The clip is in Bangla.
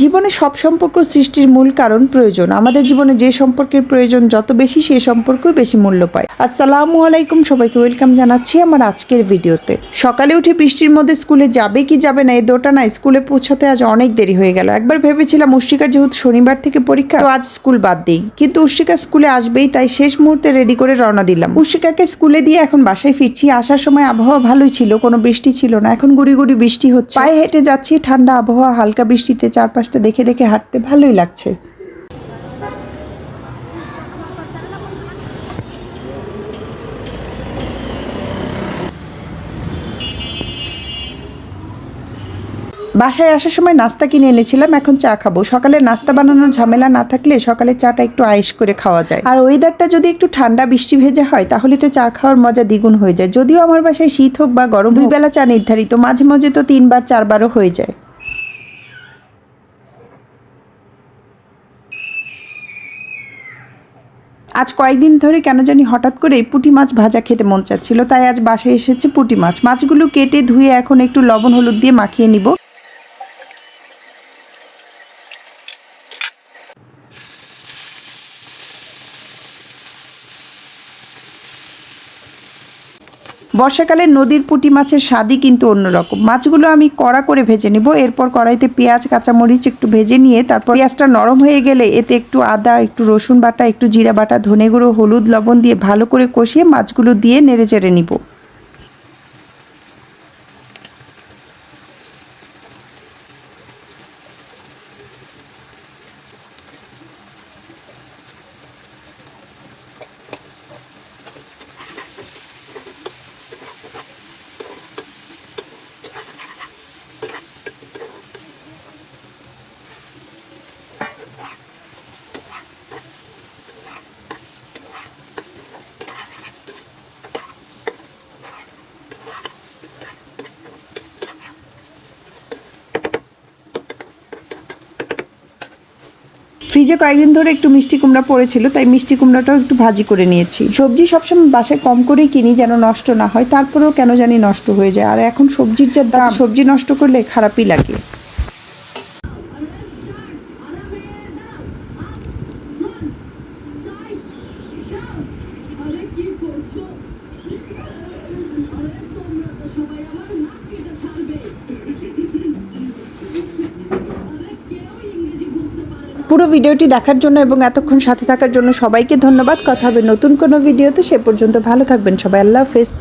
জীবনে সব সম্পর্ক সৃষ্টির মূল কারণ প্রয়োজন। আমাদের জীবনে যে সম্পর্কের প্রয়োজন যত বেশি, সেই সম্পর্কই বেশি মূল্য পায়। আসসালামু আলাইকুম, সবাইকে ওয়েলকাম জানাচ্ছি আমার আজকের ভিডিওতে। সকালে উঠে বৃষ্টির মধ্যে স্কুলে যাবে কি যাবে না এই দোটানায় স্কুলে পৌঁছাতে আজ অনেক দেরি হয়ে গেল। একবার ভেবেছিলাম উর্ষিকার যেহেতু শনিবার থেকে পরীক্ষা, তো আজ স্কুল বাদ দিই, কিন্তু উর্ষিকা স্কুলে আসবেই, তাই শেষ মুহূর্তে রেডি করে রওনা দিলাম। উর্ষিকাকে স্কুলে দিয়ে এখন বাসায় ফিরছি। আসার সময় আবহাওয়া ভালোই ছিল, কোনো বৃষ্টি ছিল না। এখন গুড়ি গুড়ি বৃষ্টি হচ্ছে। পায়ে হেঁটে যাচ্ছি, ঠান্ডা আবহাওয়া, হালকা বৃষ্টিতে চারপাশটা দেখে দেখে হাঁটতে ভালোই লাগছে। বাসায় আসার সময় নাস্তা কিনে এনেছিলাম, এখন চা খাবো। সকালে নাস্তা বানানোর ঝামেলা না থাকলে সকালে চাটা একটু আয়েশ করে খাওয়া যায়। আর ওয়েদারটা যদি একটু ঠান্ডা বৃষ্টি ভেজা হয় তাহলে তো চা খাওয়ার মজা দ্বিগুণ হয়ে যায়। যদিও আমার বাসায় শীত হোক বা গরম, দুই বেলা চা নির্ধারিত, মাঝে মাঝে তো 3বার 4বারও হয়ে যায়। আজ কয়েকদিন ধরে কেন জানি হঠাৎ করে পুঁটি মাছ ভাজা খেতে মন চাচ্ছিল, তাই আজ বাসায় এসেছে পুঁটি মাছ। মাছগুলো কেটে ধুয়ে এখন একটু লবণ হলুদ দিয়ে মাখিয়ে নিব। বর্ষাকালে নদীর পুঁটি মাছের স্বাদই কিন্তু অন্যরকম। মাছগুলো আমি কড়া করে ভেজে নিব। এরপর কড়াইতে পেঁয়াজ কাঁচামরিচ একটু ভেজে নিয়ে তারপর পেঁয়াজটা নরম হয়ে গেলে এতে একটু আদা, একটু রসুন বাটা, একটু জিরা বাটা, ধনে গুঁড়ো, হলুদ, লবণ দিয়ে ভালো করে কষিয়ে মাছগুলো দিয়ে নেড়ে চেড়ে নিব। ফ্রিজে কয়েকদিন ধরে একটু মিষ্টি কুমড়া পড়েছিল, তাই মিষ্টি কুমড়াটাও একটু ভাজি করে নিয়েছি। সবজি সবসময় বাসায় কম করেই কিনি যেন নষ্ট না হয়, তারপরেও কেন জানি নষ্ট হয়ে যায়। আর এখন সবজির যা দাম, সবজি নষ্ট করলে খারাপই লাগে। পুরো ভিডিওটি দেখার জন্য এবং এতক্ষণ সাথে থাকার জন্য সবাইকে ধন্যবাদ। কথা হবে নতুন কোনো ভিডিওতে, সে পর্যন্ত ভালো থাকবেন সবাই। আল্লাহ হাফেজ।